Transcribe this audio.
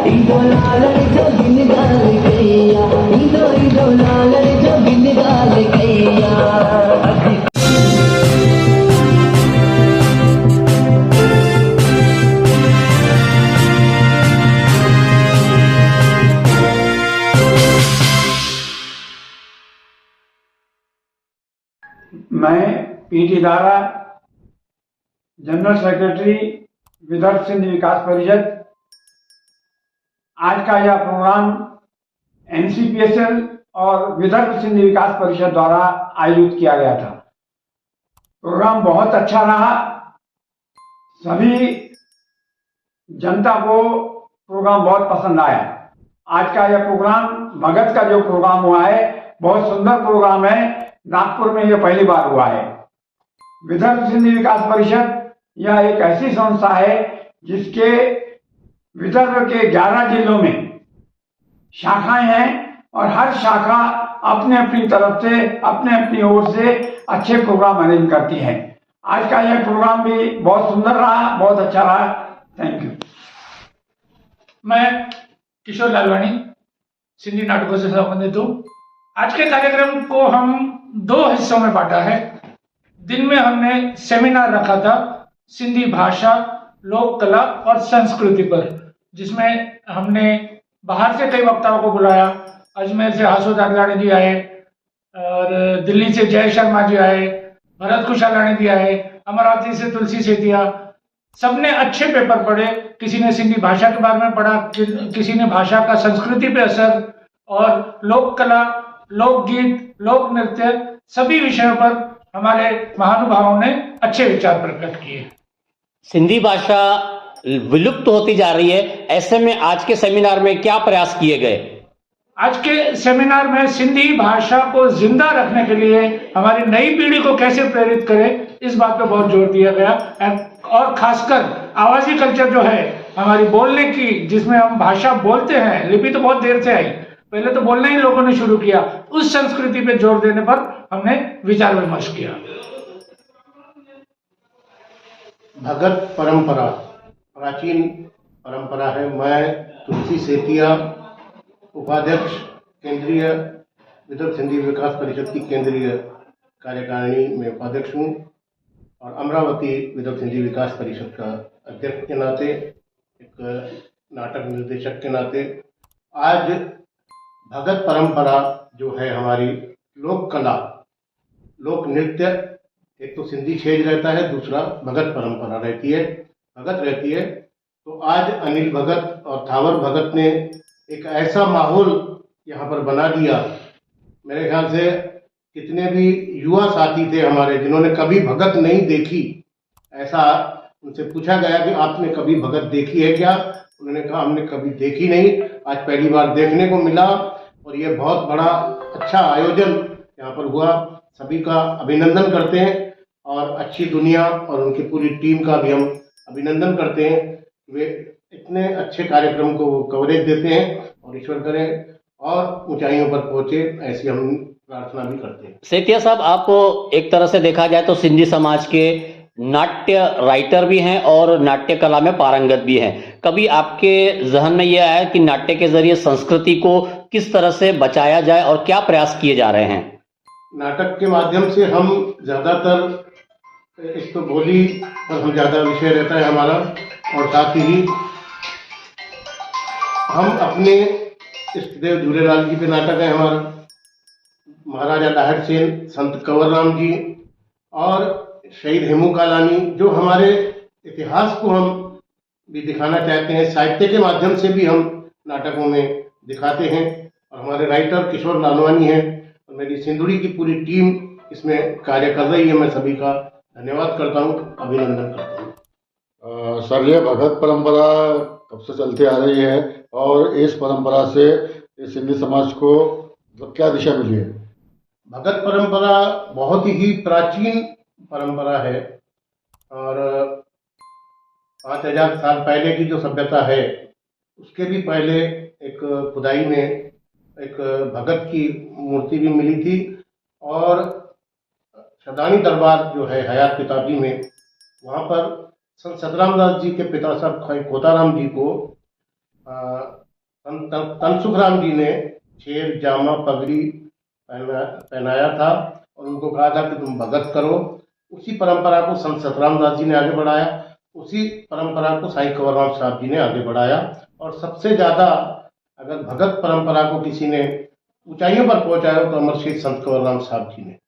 इदो लालड़ी जोगिन गाल गैया, इदो लालड़ी जोगिन गाल गैया। मैं P T Dara, general secretary Vidarbha Sindh Vikas Parishad. आज का यह प्रोग्राम एनसीपीएसएल और विदर्भ सिंध विकास परिषद द्वारा आयोजित किया गया था। प्रोग्राम बहुत अच्छा रहा। सभी जनता को प्रोग्राम बहुत पसंद आया। आज का यह प्रोग्राम भगत का जो प्रोग्राम हुआ है बहुत सुंदर प्रोग्राम है। नागपुर में यह पहली बार हुआ है। विदर्भ सिंध विकास परिषद यह एक ऐसी संस्था है जिसके विदर्भ के 11 जिलों में शाखाएं हैं और हर शाखा अपने अपनी तरफ से अपने अपनी ओर से अच्छे प्रोग्राम अरेंज करती है। आज का यह प्रोग्राम भी बहुत सुंदर रहा, बहुत अच्छा रहा। Thank you. मैं किशोर लालवानी सिंधी नाटकों से संबंधित हूँ। आज के कार्यक्रम को हम 2 हिस्सों में बांटा है। दिन में हमने सेमिनार रखा था सिंधी भाषा, लोक कला और संस्कृति पर, जिसमें हमने बाहर से कई वक्ताओं को बुलाया। अजमेर से हासू दागलानी जी आए और दिल्ली से जय शर्मा जी आए, भरत खुशालानी जी आए, अमरावती से तुलसी सेतिया। सबने अच्छे पेपर पढ़े। किसी ने सिंधी भाषा के बारे में पढ़ा, किसी ने भाषा का संस्कृति पे असर और लोक कला, लोकगीत, लोक नृत्य, सभी विषयों पर हमारे महानुभावों ने अच्छे विचार प्रकट किए। सिंधी भाषा विलुप्त होती जा रही है, ऐसे में आज के सेमिनार में क्या प्रयास किए गए? आज के सेमिनार में सिंधी भाषा को जिंदा रखने के लिए हमारी नई पीढ़ी को कैसे प्रेरित करें, इस बात पर बहुत जोर दिया गया। और खासकर आवाजी कल्चर जो है हमारी बोलने की, जिसमें हम भाषा बोलते हैं, लिपि तो बहुत देर से आई, पहले तो बोलना ही लोगों ने शुरू किया, उस संस्कृति पे जोर देने पर हमने विचार विमर्श किया। भगत परंपरा प्राचीन परंपरा है। मैं तुलसी सेतिया, उपाध्यक्ष केंद्रीय विदर्भ सिंधी विकास परिषद की केंद्रीय कार्यकारिणी में उपाध्यक्ष हूँ और अमरावती विदर्भ सिंधी विकास परिषद का अध्यक्ष के नाते, एक नाटक निर्देशक के नाते, आज भगत परंपरा जो है हमारी लोक कला, लोक नृत्य, एक तो सिंधी छेज रहता है, दूसरा भगत परंपरा रहती है, भगत रहती है। तो आज अनिल भगत और थावर भगत ने एक ऐसा माहौल यहाँ पर बना दिया। मेरे ख्याल से कितने भी युवा साथी थे हमारे जिन्होंने कभी भगत नहीं देखी, ऐसा उनसे पूछा गया कि आपने कभी भगत देखी है क्या? उन्होंने कहा हमने कभी देखी नहीं, आज पहली बार देखने को मिला। और ये बहुत बड़ा अच्छा आयोजन यहाँ पर हुआ। सभी का अभिनंदन करते हैं और अच्छी दुनिया और उनकी पूरी टीम का भी हम अभिनंदन करते हैं। वे इतने अच्छे कार्यक्रम को कवरेज देते हैं और ईश्वर करें और ऊंचाइयों पर पहुंचे, ऐसी हम प्रार्थना भी करते हैं। सेतिया साहब, आप एक तरह से देखा जाए तो सिंधी समाज के नाट्य राइटर भी हैं और नाट्य कला में पारंगत भी हैं। कभी आपके जहन में यह आया कि नाट्य के जरिए संस्कृति को किस तरह से बचाया जाए और क्या प्रयास किए जा रहे हैं? नाटक के माध्यम से हम ज़्यादातर, एक तो बोली पर हम ज़्यादा विषय रहता है हमारा, और साथ ही हम अपने इष्टदेव झूलेलाल जी पे नाटक है हमारा, महाराजा लाहिड़ सेन, संत कंवर राम जी और शहीद हेमू कालानी, जो हमारे इतिहास को हम भी दिखाना चाहते हैं। साहित्य के माध्यम से भी हम नाटकों में दिखाते हैं और हमारे राइटर किशोर लालवानी हैं और मेरी सिंधुड़ी की पूरी टीम इसमें कार्य कर रही है। मैं सभी का धन्यवाद करता हूँ, अभिनंदन करता हूँ। सर, ये भगत परंपरा कब से चलती आ रही है और इस परंपरा से इस सिंधी समाज को क्या दिशा मिली है? भगत परंपरा बहुत ही प्राचीन परंपरा है और 5000 साल पहले की जो सभ्यता है उसके भी पहले एक खुदाई में एक भगत की मूर्ति भी मिली थी और सदानी दरबार जो है हयात पिताजी में, वहाँ पर संत सतराम दास जी के पिता साहब खोताराम जी को संत तनसुखराम जी ने छेर जामा पगड़ी पहनाया था और उनको कहा था कि तुम भगत करो। उसी परंपरा को संत सतराम दास जी ने आगे बढ़ाया, उसी परंपरा को साईं कंवरराम साहब जी ने आगे बढ़ाया। और सबसे ज़्यादा अगर भगत परंपरा को किसी ने ऊंचाइयों पर पहुंचाया तो अमर शहीद संत कंवरराम साहब जी ने।